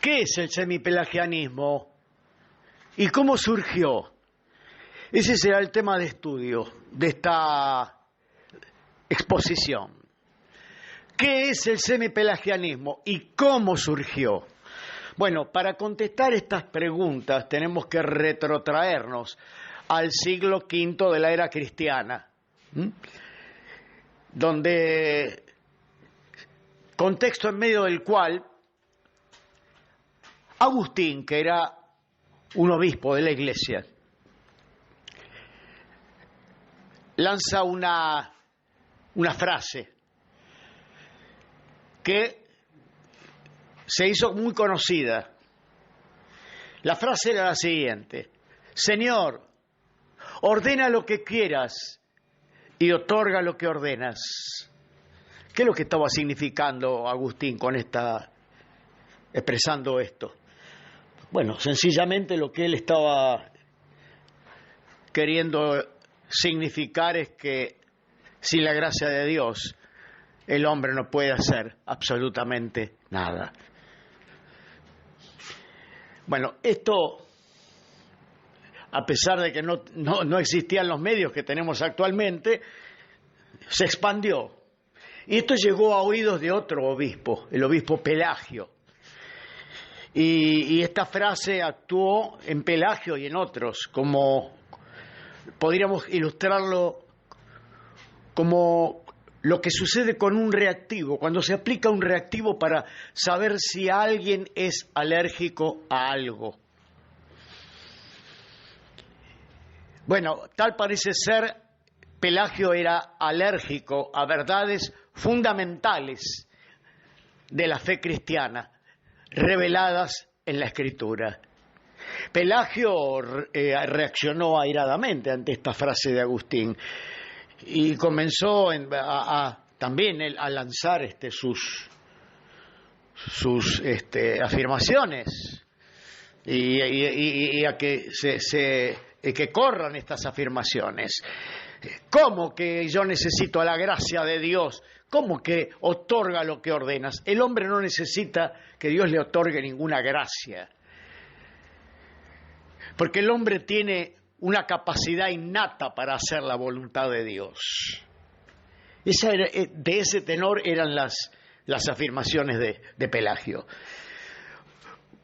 ¿Qué es el semipelagianismo y cómo surgió? Ese será el tema de estudio de esta exposición. ¿Qué es el semipelagianismo y cómo surgió? Bueno, para contestar estas preguntas tenemos que retrotraernos al siglo V de la era cristiana, donde contexto en medio del cual Agustín, que era un obispo de la Iglesia, lanza una frase que se hizo muy conocida. La frase era la siguiente: Señor, ordena lo que quieras y otorga lo que ordenas. ¿Qué es lo que estaba significando Agustín con expresando esto? Bueno, sencillamente lo que él estaba queriendo significar es que sin la gracia de Dios el hombre no puede hacer absolutamente nada. Bueno, esto, a pesar de que no existían los medios que tenemos actualmente, se expandió. Y esto llegó a oídos de otro obispo, el obispo Pelagio. Y esta frase actuó en Pelagio y en otros, como podríamos ilustrarlo como lo que sucede con un reactivo, cuando se aplica un reactivo para saber si alguien es alérgico a algo. Bueno, tal parece ser, Pelagio era alérgico a verdades fundamentales de la fe cristiana, reveladas en la Escritura. Pelagio reaccionó airadamente ante esta frase de Agustín y comenzó también a lanzar sus afirmaciones y a que corran estas afirmaciones. ¿Cómo que yo necesito a la gracia de Dios? ¿Cómo que otorga lo que ordenas? El hombre no necesita que Dios le otorgue ninguna gracia, porque el hombre tiene una capacidad innata para hacer la voluntad de Dios. De ese tenor eran las afirmaciones de Pelagio.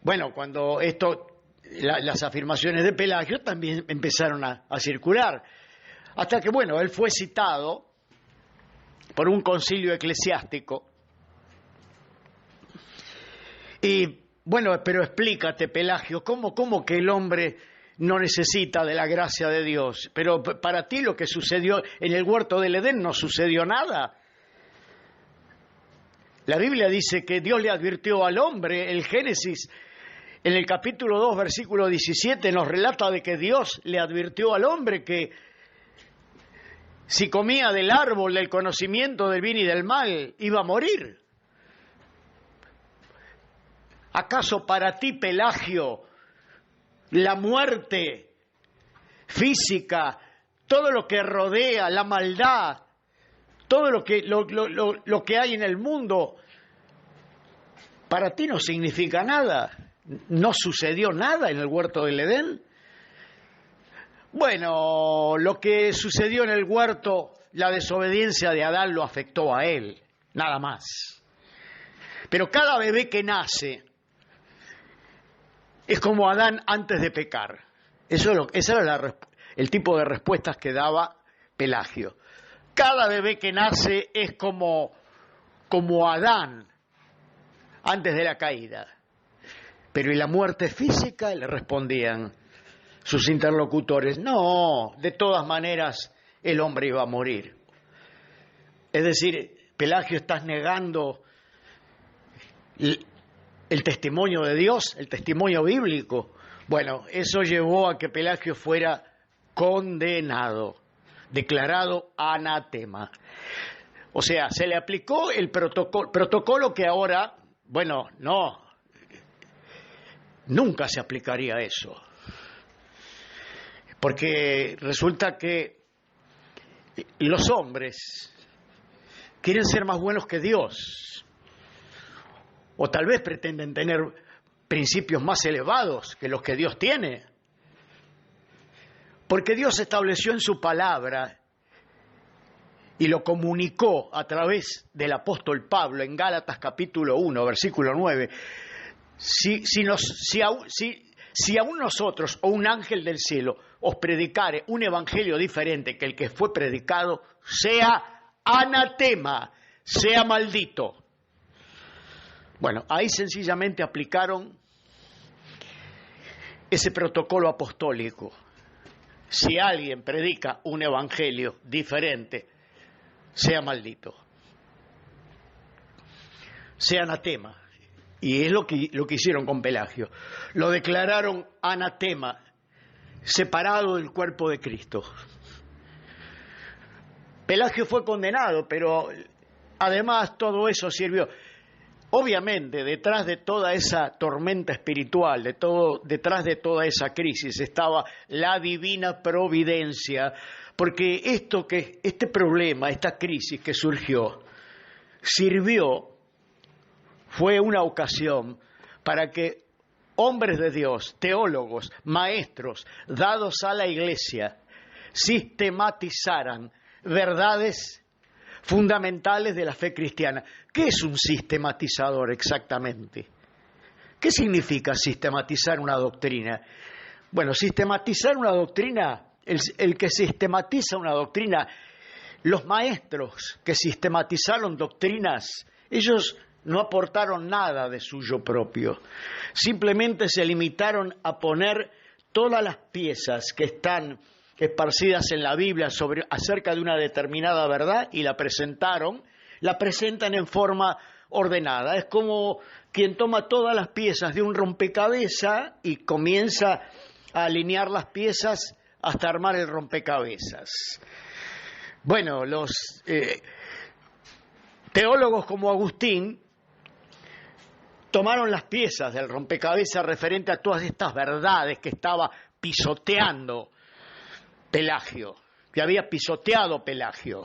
Bueno, cuando las afirmaciones de Pelagio también empezaron a circular, hasta que, bueno, él fue citado por un concilio eclesiástico. Y, bueno, pero explícate, Pelagio, ¿cómo que el hombre no necesita de la gracia de Dios? Pero para ti lo que sucedió en el huerto del Edén no sucedió nada. La Biblia dice que Dios le advirtió al hombre. El Génesis, en el capítulo 2, versículo 17, nos relata de que Dios le advirtió al hombre que si comía del árbol del conocimiento del bien y del mal, iba a morir. ¿Acaso para ti, Pelagio, la muerte física, todo lo que rodea, la maldad, todo lo que hay en el mundo, para ti no significa nada? ¿No sucedió nada en el huerto del Edén? Bueno, lo que sucedió en el huerto, la desobediencia de Adán lo afectó a él, nada más. Pero cada bebé que nace es como Adán antes de pecar. Ese era el tipo de respuestas que daba Pelagio. Cada bebé que nace es como Adán antes de la caída. Pero ¿y la muerte física? Le respondían sus interlocutores: no, de todas maneras el hombre iba a morir. Es decir, Pelagio, estás negando el testimonio de Dios, el testimonio bíblico. Bueno, eso llevó a que Pelagio fuera condenado, declarado anatema. O sea, se le aplicó el protocolo que ahora, bueno, no, nunca se aplicaría eso. Porque resulta que los hombres quieren ser más buenos que Dios, o tal vez pretenden tener principios más elevados que los que Dios tiene. Porque Dios estableció en su palabra y lo comunicó a través del apóstol Pablo en Gálatas capítulo 1, versículo 9. Si aún nosotros o un ángel del cielo os predicare un evangelio diferente que el que fue predicado, sea anatema, sea maldito. Bueno, ahí sencillamente aplicaron ese protocolo apostólico. Si alguien predica un evangelio diferente, sea maldito, sea anatema. Y es lo que hicieron con Pelagio. Lo declararon anatema, separado del cuerpo de Cristo. Pelagio fue condenado, pero además todo eso sirvió. Obviamente, detrás de toda esa tormenta espiritual, detrás de toda esa crisis, estaba la divina providencia, porque este problema, esta crisis que surgió, fue una ocasión para que hombres de Dios, teólogos, maestros, dados a la iglesia, sistematizaran verdades fundamentales de la fe cristiana. ¿Qué es un sistematizador exactamente? ¿Qué significa sistematizar una doctrina? Bueno, sistematizar una doctrina, el que sistematiza una doctrina, los maestros que sistematizaron doctrinas, ellos no aportaron nada de suyo propio, simplemente se limitaron a poner todas las piezas que están esparcidas en la Biblia acerca de una determinada verdad y la presentan en forma ordenada. Es como quien toma todas las piezas de un rompecabezas y comienza a alinear las piezas hasta armar el rompecabezas. Bueno, los teólogos como Agustín tomaron las piezas del rompecabezas referente a todas estas verdades que estaba pisoteando Pelagio, que había pisoteado Pelagio.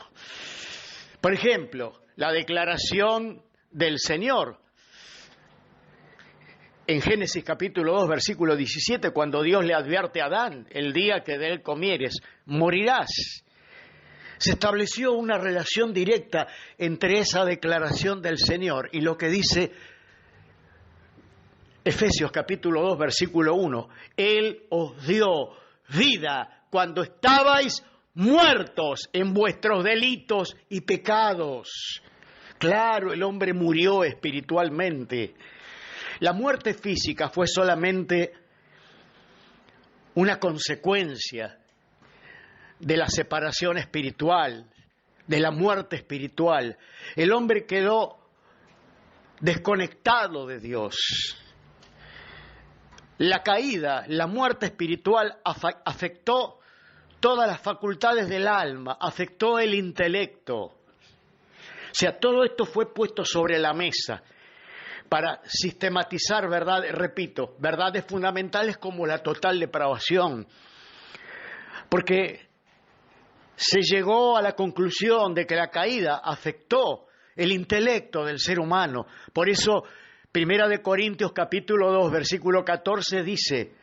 Por ejemplo, la declaración del Señor en Génesis capítulo 2, versículo 17, cuando Dios le advierte a Adán: el día que de él comieres, morirás. Se estableció una relación directa entre esa declaración del Señor y lo que dice Efesios capítulo 2, versículo 1. Él os dio vida cuando estabais muertos en vuestros delitos y pecados. Claro, el hombre murió espiritualmente. La muerte física fue solamente una consecuencia de la separación espiritual, de la muerte espiritual. El hombre quedó desconectado de Dios. La caída, la muerte espiritual afectó todas las facultades del alma, afectó el intelecto. O sea, todo esto fue puesto sobre la mesa para sistematizar verdades, repito, verdades fundamentales como la total depravación. Porque se llegó a la conclusión de que la caída afectó el intelecto del ser humano. Por eso, Primera de Corintios capítulo 2, versículo 14 dice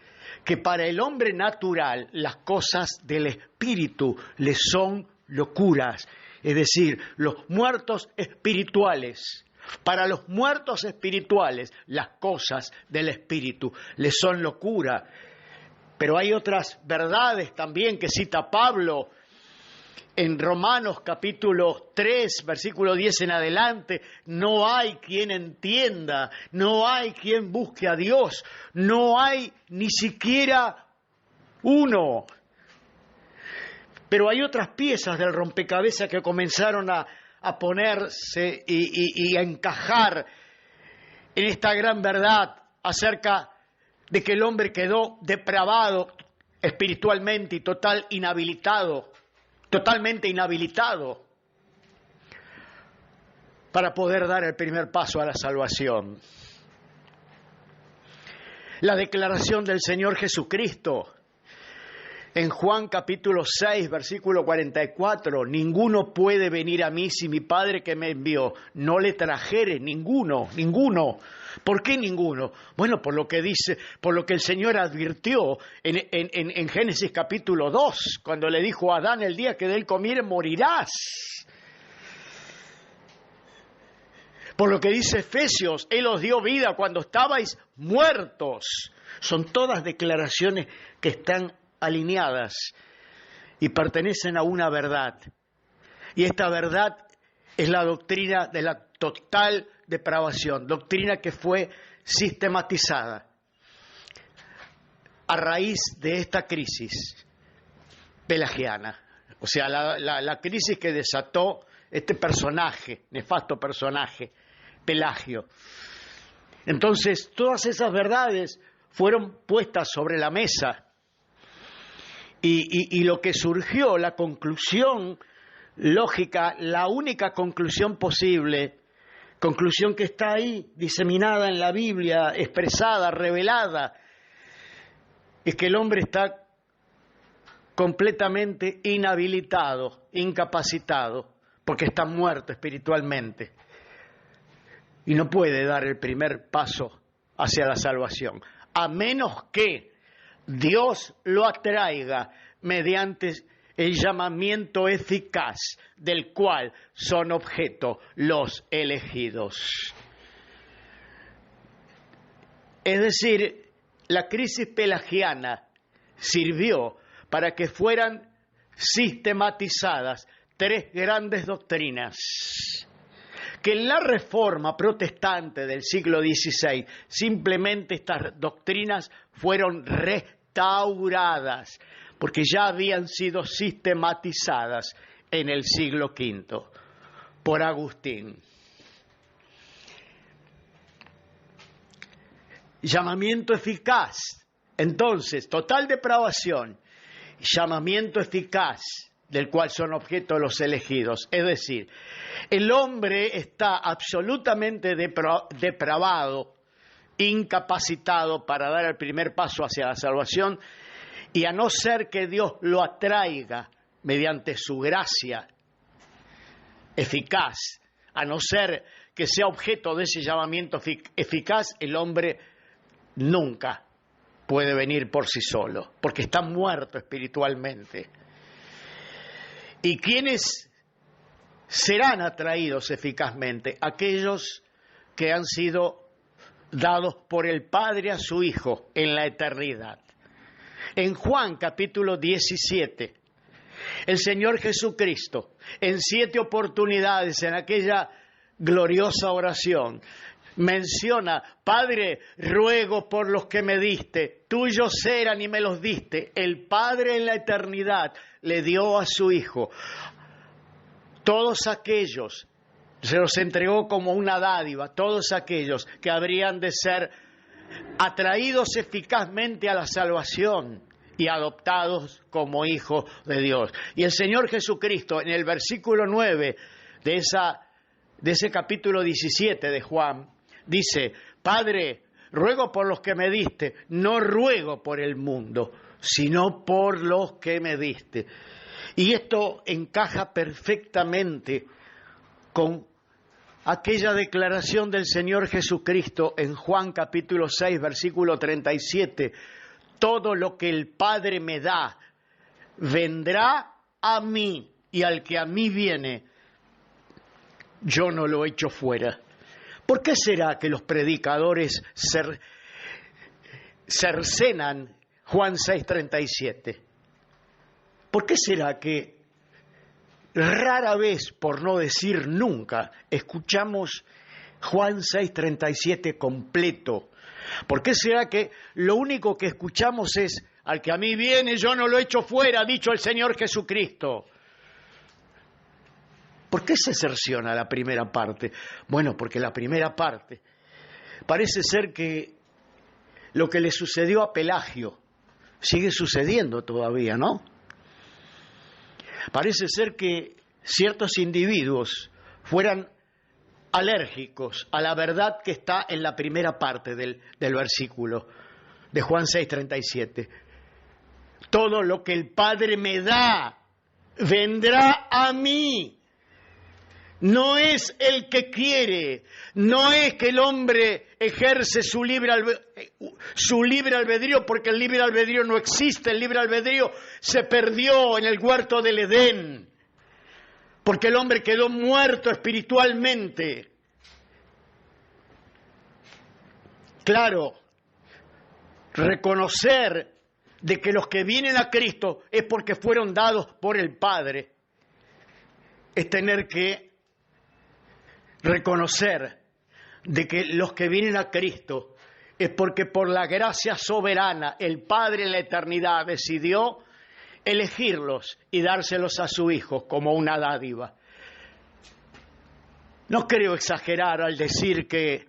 que para el hombre natural las cosas del espíritu le son locuras. Es decir, los muertos espirituales. Para los muertos espirituales las cosas del espíritu les son locura. Pero hay otras verdades también que cita Pablo en Romanos capítulo 3, versículo 10 en adelante. No hay quien entienda, no hay quien busque a Dios, no hay ni siquiera uno. Pero hay otras piezas del rompecabezas que comenzaron a ponerse y a encajar en esta gran verdad acerca de que el hombre quedó depravado espiritualmente y totalmente inhabilitado para poder dar el primer paso a la salvación. La declaración del Señor Jesucristo En Juan capítulo 6, versículo 44, ninguno puede venir a mí si mi Padre que me envió no le trajere, ninguno. ¿Por qué ninguno? Bueno, por lo que dice, por lo que el Señor advirtió en Génesis capítulo 2, cuando le dijo a Adán, el día que de él comieres morirás. Por lo que dice Efesios, Él os dio vida cuando estabais muertos. Son todas declaraciones que están alineadas y pertenecen a una verdad. Y esta verdad es la doctrina de la total depravación, doctrina que fue sistematizada a raíz de esta crisis pelagiana. O sea, la crisis que desató este personaje, nefasto personaje, Pelagio. Entonces, todas esas verdades fueron puestas sobre la mesa y lo que surgió, la conclusión lógica, la única conclusión posible, conclusión que está ahí diseminada en la Biblia, expresada, revelada, es que el hombre está completamente inhabilitado, incapacitado, porque está muerto espiritualmente y no puede dar el primer paso hacia la salvación, a menos que Dios lo atraiga mediante el llamamiento eficaz del cual son objeto los elegidos. Es decir, la crisis pelagiana sirvió para que fueran sistematizadas tres grandes doctrinas que en la Reforma protestante del siglo XVI, simplemente estas doctrinas fueron restauradas, porque ya habían sido sistematizadas en el siglo V por Agustín. Llamamiento eficaz, entonces, total depravación, llamamiento eficaz, del cual son objeto los elegidos. Es decir, el hombre está absolutamente depravado, incapacitado para dar el primer paso hacia la salvación, y a no ser que Dios lo atraiga mediante su gracia eficaz, a no ser que sea objeto de ese llamamiento eficaz, el hombre nunca puede venir por sí solo, porque está muerto espiritualmente. ¿Y quiénes serán atraídos eficazmente? Aquellos que han sido dados por el Padre a su Hijo en la eternidad. En Juan capítulo 17, el Señor Jesucristo, en 7 oportunidades en aquella gloriosa oración, menciona: Padre, ruego por los que me diste, tuyos eran y me los diste. El Padre en la eternidad le dio a su Hijo. Todos aquellos, se los entregó como una dádiva, todos aquellos que habrían de ser atraídos eficazmente a la salvación y adoptados como hijos de Dios. Y el Señor Jesucristo, en el versículo 9 de ese capítulo 17 de Juan, dice: Padre, ruego por los que me diste, no ruego por el mundo, sino por los que me diste. Y esto encaja perfectamente con aquella declaración del Señor Jesucristo en Juan capítulo 6, versículo 37. Todo lo que el Padre me da vendrá a mí, y al que a mí viene, yo no lo echo fuera. ¿Por qué será que los predicadores cercenan Juan 6:37? ¿Por qué será que rara vez, por no decir nunca, escuchamos Juan 6:37 completo? ¿Por qué será que lo único que escuchamos es: al que a mí viene yo no lo echo fuera, ha dicho el Señor Jesucristo? ¿Por qué se cerciona la primera parte? Bueno, porque la primera parte parece ser que lo que le sucedió a Pelagio sigue sucediendo todavía, ¿no? Parece ser que ciertos individuos fueran alérgicos a la verdad que está en la primera parte del versículo de Juan 6:37. Todo lo que el Padre me da vendrá a mí. No es el que quiere, no es que el hombre ejerce su libre albedrío, porque el libre albedrío no existe, el libre albedrío se perdió en el huerto del Edén, porque el hombre quedó muerto espiritualmente. Claro, reconocer de que los que vienen a Cristo es porque fueron dados por el Padre, es tener que reconocer de que los que vienen a Cristo es porque por la gracia soberana el Padre en la eternidad decidió elegirlos y dárselos a su Hijo como una dádiva. No creo exagerar al decir que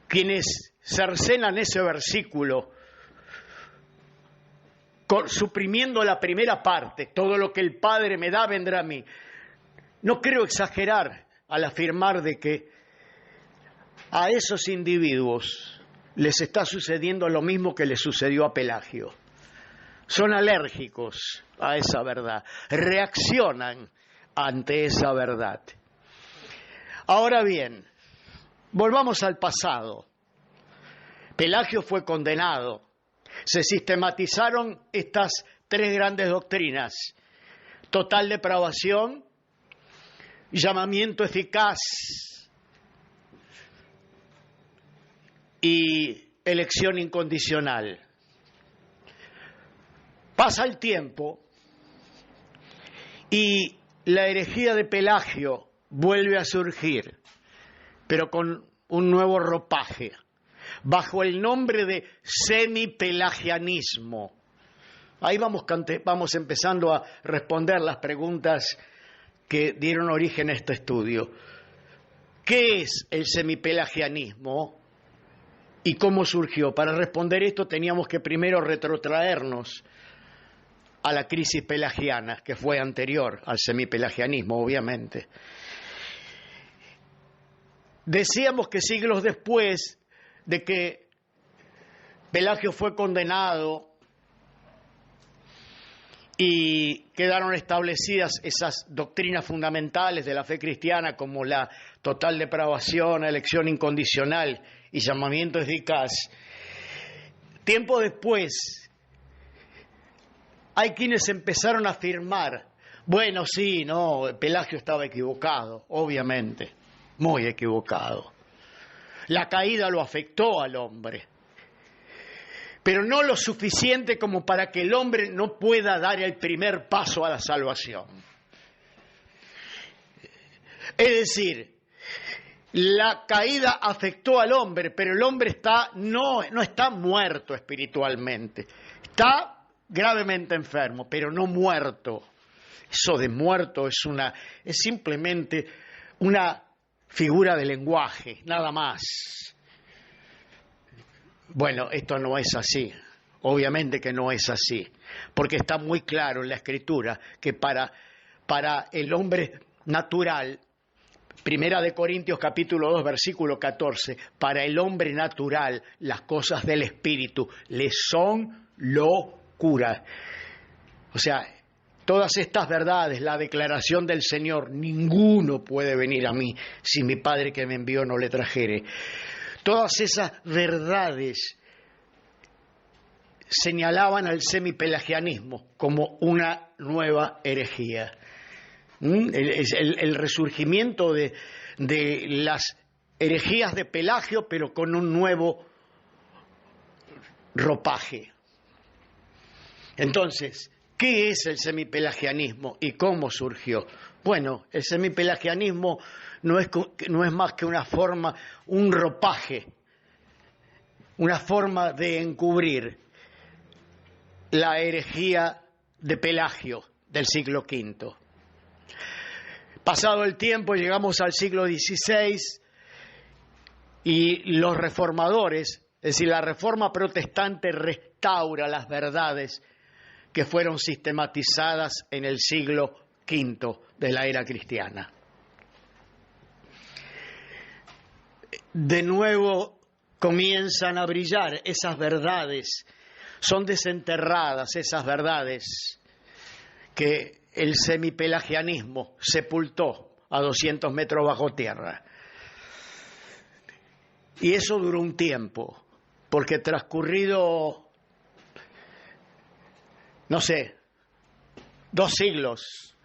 quienes cercenan ese versículo suprimiendo la primera parte, todo lo que el Padre me da vendrá a mí. No creo exagerar al afirmar de que a esos individuos les está sucediendo lo mismo que le sucedió a Pelagio. Son alérgicos a esa verdad, reaccionan ante esa verdad. Ahora bien, volvamos al pasado. Pelagio fue condenado. Se sistematizaron estas tres grandes doctrinas: total depravación, llamamiento eficaz y elección incondicional. Pasa el tiempo y la herejía de Pelagio vuelve a surgir, pero con un nuevo ropaje, bajo el nombre de semipelagianismo. Ahí vamos empezando a responder las preguntas que dieron origen a este estudio. ¿Qué es el semipelagianismo y cómo surgió? Para responder esto teníamos que primero retrotraernos a la crisis pelagiana, que fue anterior al semipelagianismo, obviamente. Decíamos que siglos después de que Pelagio fue condenado y quedaron establecidas esas doctrinas fundamentales de la fe cristiana como la total depravación, elección incondicional y llamamiento eficaz, tiempo después hay quienes empezaron a afirmar, bueno, sí, no, Pelagio estaba equivocado, obviamente, muy equivocado. La caída lo afectó al hombre, pero no lo suficiente como para que el hombre no pueda dar el primer paso a la salvación. Es decir, la caída afectó al hombre, pero el hombre no está muerto espiritualmente. Está gravemente enfermo, pero no muerto. Eso de muerto es simplemente una figura de lenguaje, nada más. Bueno, esto no es así, obviamente que no es así, porque está muy claro en la Escritura que para el hombre natural, Primera de Corintios capítulo 2 versículo 14, para el hombre natural las cosas del Espíritu le son locura. O sea, todas estas verdades, la declaración del Señor, ninguno puede venir a mí si mi Padre que me envió no le trajere. Todas esas verdades señalaban al semipelagianismo como una nueva herejía. El resurgimiento de las herejías de Pelagio, pero con un nuevo ropaje. Entonces, ¿qué es el semipelagianismo y cómo surgió? Bueno, el semipelagianismo no es más que una forma, un ropaje, una forma de encubrir la herejía de Pelagio del siglo V. Pasado el tiempo, llegamos al siglo XVI y los reformadores, es decir, la reforma protestante restaura las verdades que fueron sistematizadas en el siglo V de la era cristiana. De nuevo comienzan a brillar esas verdades son desenterradas esas verdades que el semipelagianismo sepultó a 200 metros bajo tierra. Y eso duró un tiempo, porque transcurrido, no sé, 2 siglos,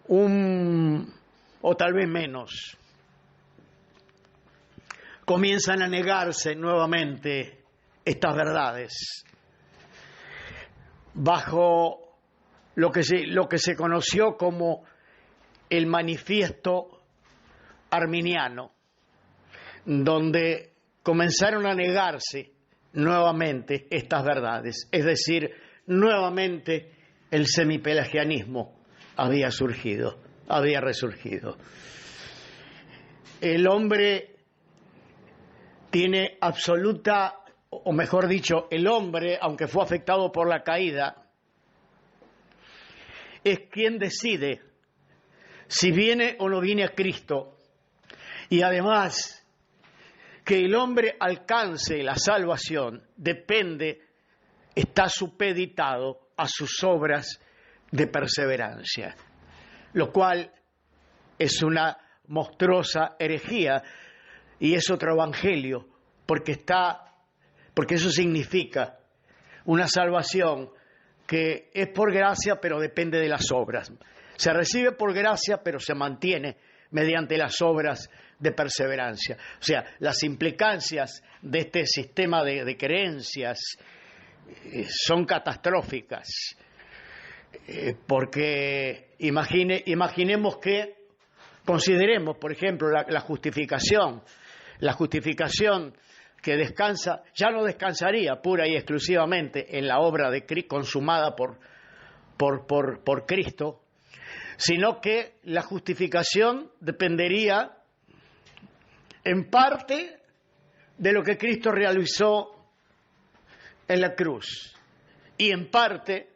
o tal vez menos, comienzan a negarse nuevamente estas verdades bajo lo que se conoció como el manifiesto arminiano, donde comenzaron a negarse nuevamente estas verdades, es decir, nuevamente el semipelagianismo había resurgido. El hombre tiene absoluta, o mejor dicho, el hombre, aunque fue afectado por la caída, es quien decide si viene o no viene a Cristo. Y además, que el hombre alcance la salvación está supeditado a sus obras de perseverancia, lo cual es una monstruosa herejía y es otro evangelio, porque eso significa una salvación que es por gracia, pero depende de las obras. Se recibe por gracia, pero se mantiene mediante las obras de perseverancia. O sea, las implicancias de este sistema de creencias son catastróficas, porque imaginemos que consideremos, por ejemplo, la justificación que descansa, ya no descansaría pura y exclusivamente en la obra de consumada por Cristo, sino que la justificación dependería en parte de lo que Cristo realizó en la cruz y en parte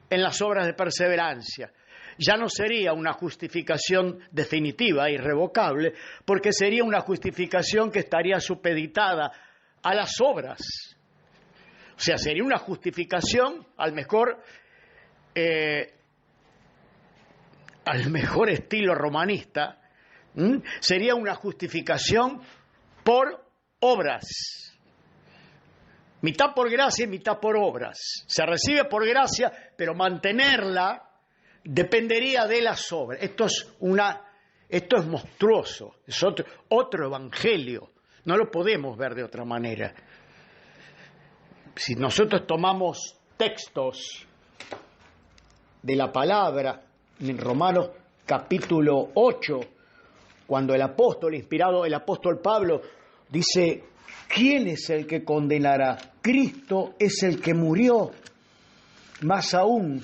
en las obras de perseverancia. Ya no sería una justificación definitiva e irrevocable, porque sería una justificación que estaría supeditada a las obras. O sea, sería una justificación al mejor estilo romanista, sería una justificación por obras. Mitad por gracia y mitad por obras. Se recibe por gracia, pero mantenerla dependería de las obras. Esto es monstruoso, es otro evangelio. No lo podemos ver de otra manera. Si nosotros tomamos textos de la palabra en Romanos capítulo 8, cuando el apóstol Pablo dice: ¿quién es el que condenará? Cristo es el que murió, más aún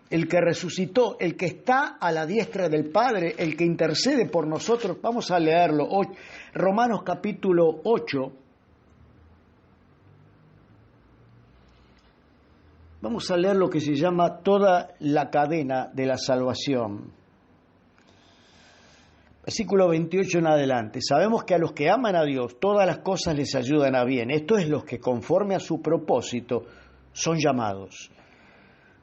el que resucitó, el que está a la diestra del Padre, el que intercede por nosotros. Vamos a leerlo, Romanos capítulo 8. Vamos a leer lo que se llama toda la cadena de la salvación. Versículo 28 en adelante. Sabemos que a los que aman a Dios todas las cosas les ayudan a bien. Esto es los que conforme a su propósito son llamados.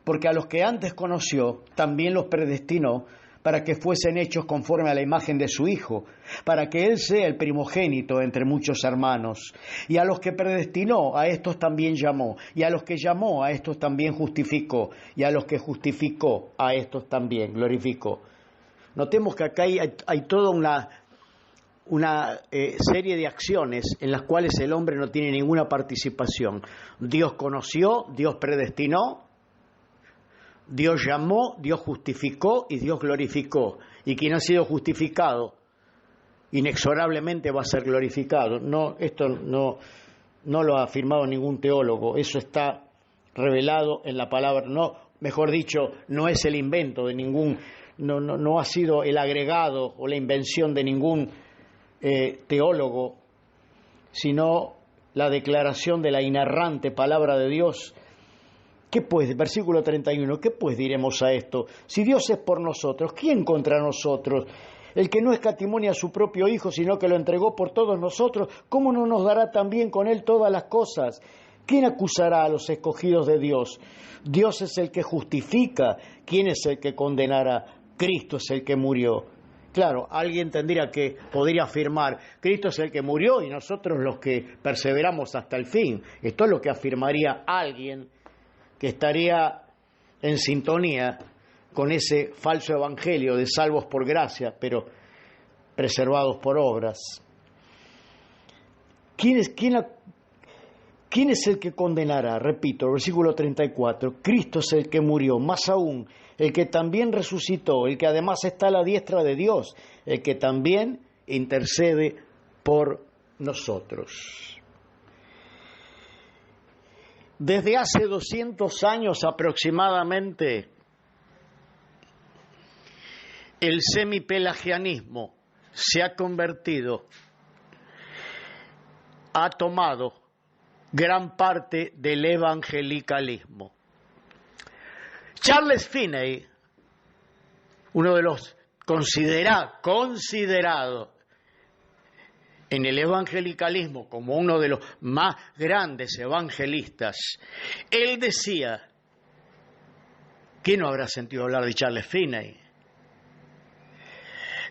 Porque a los que antes conoció también los predestinó para que fuesen hechos conforme a la imagen de su Hijo, para que Él sea el primogénito entre muchos hermanos. Y a los que predestinó, a estos también llamó. Y a los que llamó, a estos también justificó. Y a los que justificó, a estos también glorificó. Notemos que acá hay toda una serie de acciones en las cuales el hombre no tiene ninguna participación. Dios conoció, Dios predestinó, Dios llamó, Dios justificó y Dios glorificó. Y quien ha sido justificado inexorablemente va a ser glorificado. No, esto no lo ha afirmado ningún teólogo, eso está revelado en la palabra. No, mejor dicho, no es el invento de ningún, no ha sido el agregado o la invención de ningún teólogo, sino la declaración de la inerrante palabra de Dios. ¿Qué pues? Versículo 31. ¿Qué pues diremos a esto? Si Dios es por nosotros, ¿quién contra nosotros? El que no escatimó a su propio Hijo, sino que lo entregó por todos nosotros, ¿cómo no nos dará también con Él todas las cosas? ¿Quién acusará a los escogidos de Dios? Dios es el que justifica. ¿Quién es el que condenará? Cristo es el que murió. Claro, alguien podría afirmar, Cristo es el que murió y nosotros los que perseveramos hasta el fin. Esto es lo que afirmaría alguien que estaría en sintonía con ese falso evangelio de salvos por gracia, pero preservados por obras. ¿Quién es el que condenará? Repito, versículo 34, Cristo es el que murió, más aún, el que también resucitó, el que además está a la diestra de Dios, el que también intercede por nosotros. Desde hace 200 años aproximadamente, el semipelagianismo se ha tomado gran parte del evangelicalismo. Charles Finney, uno de los considerado en el evangelicalismo como uno de los más grandes evangelistas, él decía, ¿quién no habrá sentido hablar de Charles Finney?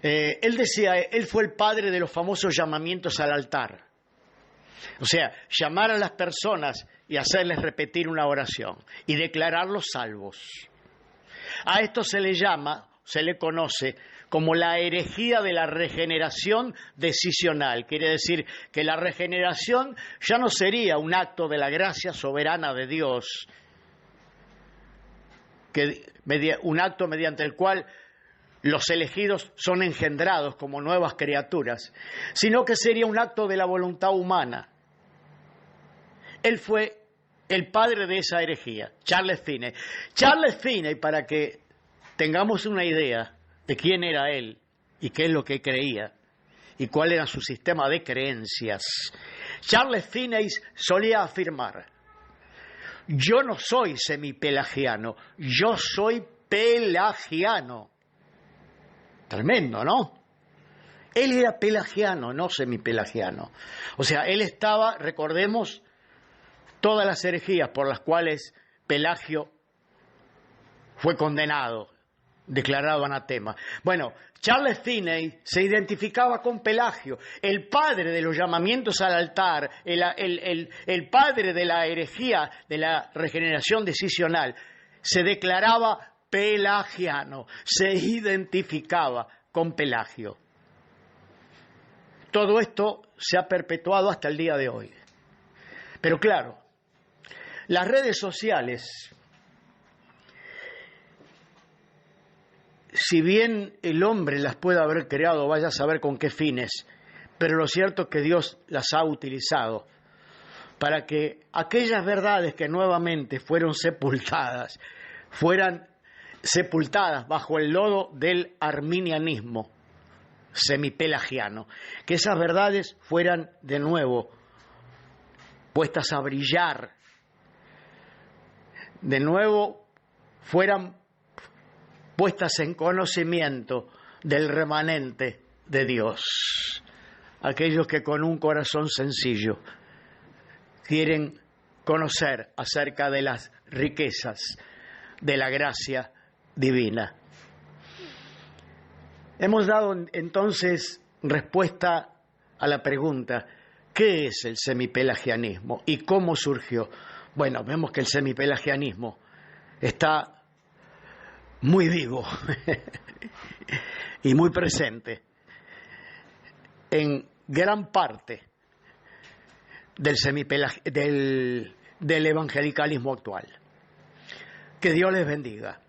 Él decía, él fue el padre de los famosos llamamientos al altar. O sea, llamar a las personas y hacerles repetir una oración y declararlos salvos. A esto se le conoce como la herejía de la regeneración decisional. Quiere decir que la regeneración ya no sería un acto de la gracia soberana de Dios, un acto mediante el cual los elegidos son engendrados como nuevas criaturas, sino que sería un acto de la voluntad humana. Él fue el padre de esa herejía, Charles Finney. Charles Finney, para que tengamos una idea de quién era él y qué es lo que creía y cuál era su sistema de creencias, Charles Finney solía afirmar, yo no soy semipelagiano, yo soy pelagiano. Tremendo, ¿no? Él era pelagiano, no semipelagiano. O sea, él estaba, recordemos, todas las herejías por las cuales Pelagio fue condenado, declarado anatema. Bueno, Charles Finney se identificaba con Pelagio, el padre de los llamamientos al altar, el padre de la herejía, de la regeneración decisional. Se declaraba pelagiano, se identificaba con Pelagio. Todo esto se ha perpetuado hasta el día de hoy. Pero claro, las redes sociales, si bien el hombre las puede haber creado, vaya a saber con qué fines, pero lo cierto es que Dios las ha utilizado para que aquellas verdades que nuevamente fueron sepultadas, fueran sepultadas bajo el lodo del arminianismo semipelagiano, que esas verdades fueran de nuevo puestas a brillar, de nuevo fueran puestas en conocimiento del remanente de Dios, aquellos que con un corazón sencillo quieren conocer acerca de las riquezas de la gracia divina. Hemos dado entonces respuesta a la pregunta, ¿qué es el semipelagianismo y cómo surgió? Bueno, vemos que el semipelagianismo está muy vivo y muy presente en gran parte del evangelicalismo actual. Que Dios les bendiga.